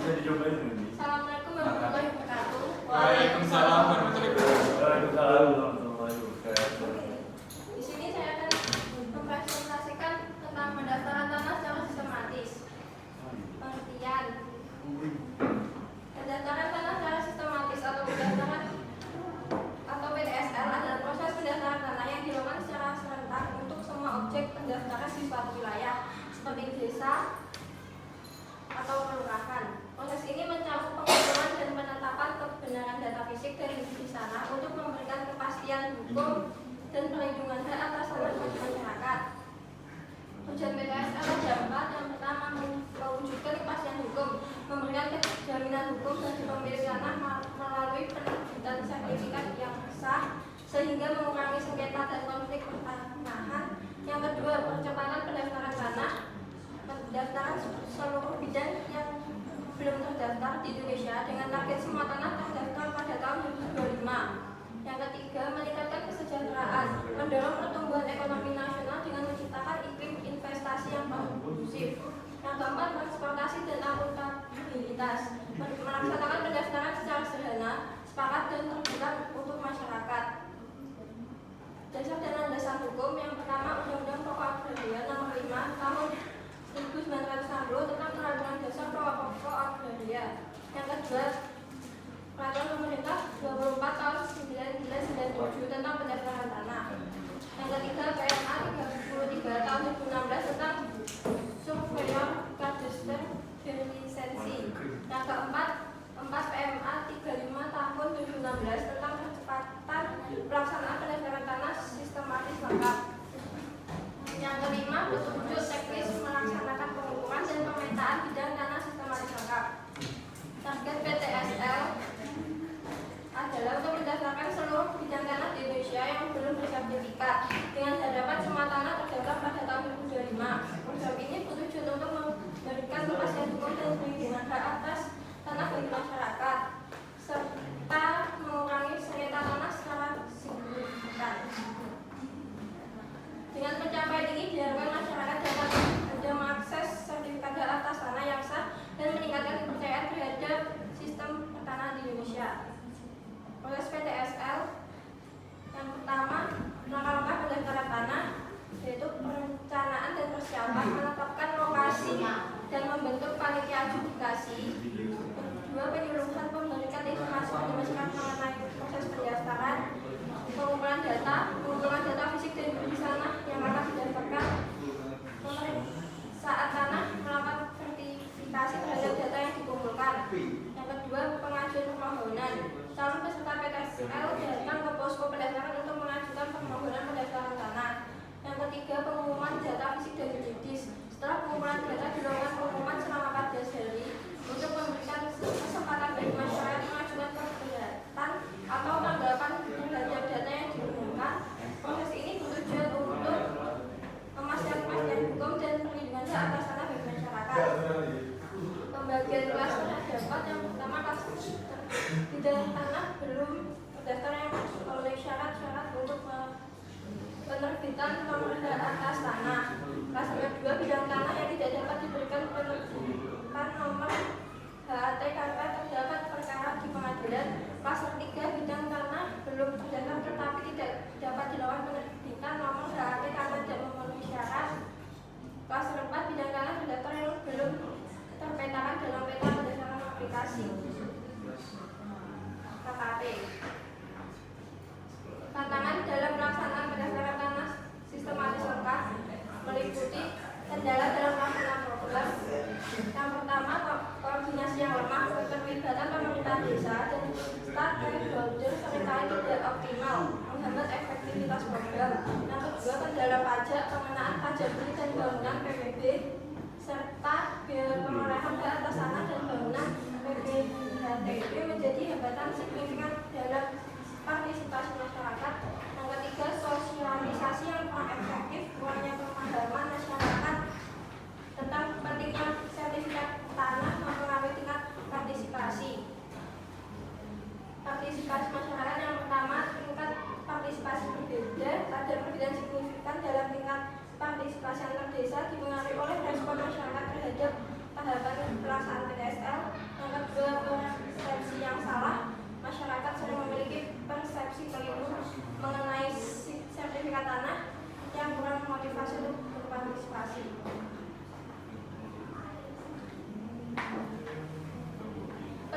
Assalamualaikum warahmatullahi wabarakatuh. Waalaikumsalam warahmatullahi wabarakatuh. Di sini saya akan mempresentasikan tentang pendaftaran tanah secara sistematis. Pengertian: pendaftaran tanah secara sistematis atau pendaftaran atau PDSL adalah proses pendaftaran tanah yang dilakukan secara serentak untuk semua objek pendaftaran di suatu wilayah seperti desa atau kelurahan. Proses ini mencakup pengumpulan dan penetapan kebenaran data fisik dan di sana untuk memberikan kepastian hukum dan perlindungan hak atas tanah bagi masyarakat. Tujuan PDSL ada 4. Yang pertama, mewujudkan kepastian hukum, memberikan jaminan hukum bagi pemilik tanah melalui penerbitan sertifikat yang sah sehingga mengurangi sengketa dan konflik pertanahan. Yang kedua, percepatan pendaftaran tanah, pendaftaran seluruh bidang yang belum terdaftar di Indonesia dengan target semua tanah terdaftar pada tahun 2025. Yang ketiga, meningkatkan kesejahteraan, mendorong pertumbuhan ekonomi nasional dengan menciptakan iklim investasi yang kondusif. Yang keempat, transportasi dan akuntabilitas, melaksanakan pendaftaran secara sederhana, sepakat dan terbuka untuk masyarakat. Dasar dan landasan hukum: yang pertama, Undang-Undang Pokok Agraria Nomor 5 Tahun 1960 tentang peraturan dasar pokok agraria. Yang kedua, peraturan pemerintah 24 tahun 1997 tentang pendaftaran tanah. Yang ketiga, PMA 33 tahun 2016 tentang surveyor kadaster berlisensi. Yang keempat, 4 PMA 35 tahun 2016 tentang percepatan pelaksanaan pendaftaran tanah sistematis lengkap. Yang kelima, petunjuk teknis melaksanakan pengukuran dan pemetaan bidang tanah sistematis lengkap. Target PDSL adalah untuk mendaftarkan seluruh bidang tanah di Indonesia yang belum bersertifikat dengan harapan semua tanah terdaftar pada tahun 2025. Program ini bertujuan untuk memberikan kepastian hukum dan perlindungan hak atas tanah bagi masyarakat serta mengurangi sengketa tanah secara signifikan. Dengan pencapaian ini diharapkan masyarakat dapat mengakses sertifikat hak atas tanah yang sah dan meningkatkan kepercayaan terhadap sistem pertanahan di Indonesia. Proses PDSL: yang pertama, langkah-langkah pendaftaran tanah, yaitu perencanaan dan persiapan, menetapkan lokasi dan membentuk panitia adjudikasi. Kedua, penyuluhan pemberikan informasi kepada masyarakat mengenai proses pendaftaran, pengumpulan data fisik dan di sana yang akan didaftarkan, saat tanah melakukan verifikasi terhadap data yang dikumpulkan. Yang kedua, pengajuan permohonan. Calon peserta PDSL datang ke posko pendaftaran untuk mengajukan permohonan pendaftaran tanah. Yang ketiga, pengumuman data fisik dan juridis. Setelah pengumpulan data dilakukan pengumuman selama 14 hari untuk memberikan kesempatan bagi masyarakat mengajukan keberatan atau tanggapan terhadap data yang digunakan. Proses ini bertujuan untuk memastikan kepastian hukum dan perlindungan hak atas tanah bagi masyarakat. Pembagian klaster terdapat: yang pertama, klaster bidang tanah belum terdaftar yang memenuhi syarat-syarat untuk penerbitan nomor hak atas tanah. Klaster kedua, bidang tanah yang tidak dapat diberikan penerbitan nomor HAT karena terdapat perkara di pengadilan. Klaster 3, bidang tanah belum terdaftar tetapi tidak dapat dilakukan penerbitan nomor HAT karena tidak memenuhi syarat. Klaster 4, bidang tanah terdaftar yang belum terpetakan dalam peta berdasarkan aplikasi KKP. Tantangan dalam pelaksanaan pendaftaran tanah sistematis lengkap meliputi kendala dalam pelaksanaan program. Yang pertama, koordinasi yang lemah, keterlibatan pemerintah desa dan stakeholder seringkali tidak optimal, menghambat efektivitas program. Yang kedua, kendala pajak, pengenaan pajak beli dan bangunan PBB serta biaya perolehan hak atas tanah dan bangunan PBHTB menjadi hambatan signifikan dalam partisipasi masyarakat. Yang ketiga, sosialisasi yang kurang efektif, kurangnya pemahaman masyarakat tentang pentingnya sertifikat tanah mempengaruhi tingkat partisipasi. Partisipasi masyarakat: yang pertama, tingkat partisipasi berbeda, ada perbedaan signifikan dalam tingkat partisipasi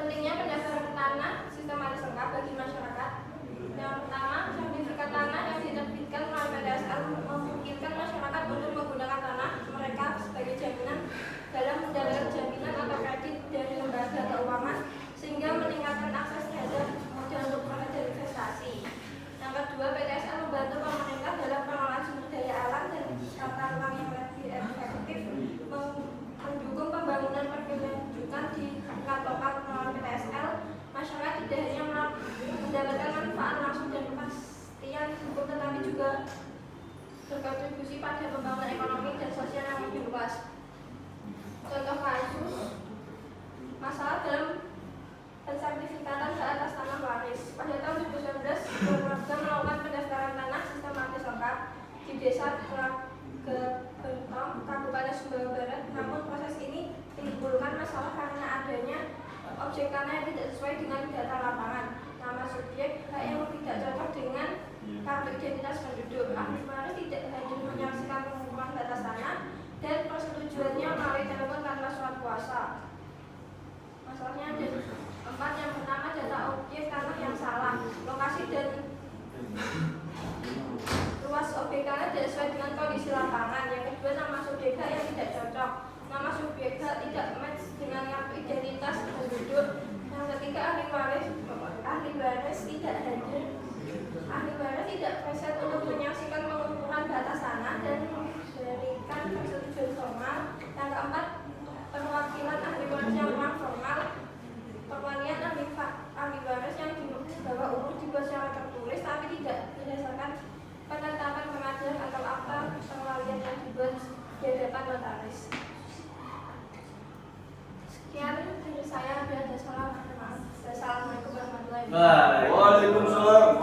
Pentingnya pendaftaran tanah sistematis lengkap bagi masyarakat. Yang pertama, sertifikat tanah yang diterbitkan melalui PDSL memungkinkan masyarakat untuk menggunakan tanah mereka sebagai jaminan dalam mendapatkan jaminan atau kredit dari lembaga keuangan sehingga meningkatkan akses terhadap modal untuk proses investasi. Yang kedua, PDSL membantu pemerintah dalam pengelolaan sumber daya alam dan tata ruang yang lebih efektif, mendukung pembangunan perkebunan di tingkat lokal melalui PDSL. Masyarakat tidak hanya mendapatkan manfaat langsung dan kepastian hukum, tetapi juga berkontribusi pada pembangunan ekonomi dan sosial yang lebih luas. Contoh kasus masalah dalam pensertifikatan ke atas tanah waris. Pada tahun 2019, keluarga melakukan pendaftaran tanah sistematis lengkap di desa Gentong, Kabupaten Sumbawa Barat. Namun proses ini menimbulkan masalah karena adanya objek tanah yang tidak sesuai dengan data lapangan, nama subjek yang tidak cocok dengan kartu identitas penduduk. Ahli waris tidak hadir menyaksikan pengukuran batas tanah dan persetujuannya melalui telepon tanpa surat kuasa. Masalahnya ada 4. Yang pertama, data objek tanah yang salah. Lokasi dan luas objek tanah tidak sesuai dengan kondisi lapangan. Yang kedua, nama subjek yang tidak cocok. Nama subjek tidak match dengan kartu identitas penduduk. Yang ketiga, ahli waris tidak hadir. Ahli waris tidak present untuk menyaksikan pengukuran batas tanah dan memberikan persetujuan formal. Yang keempat, perwakilan ahli waris yang kurang formal. Perwalian ahli waris yang di bawah umur dibuat secara tertulis tapi tidak berdasarkan penetapan pengadilan atau akta perwalian yang dibuat di hadapan notaris. Sekian dari saya, ada salam. Assalamualaikum warahmatullahi wabarakatuh. Waalaikumsalam.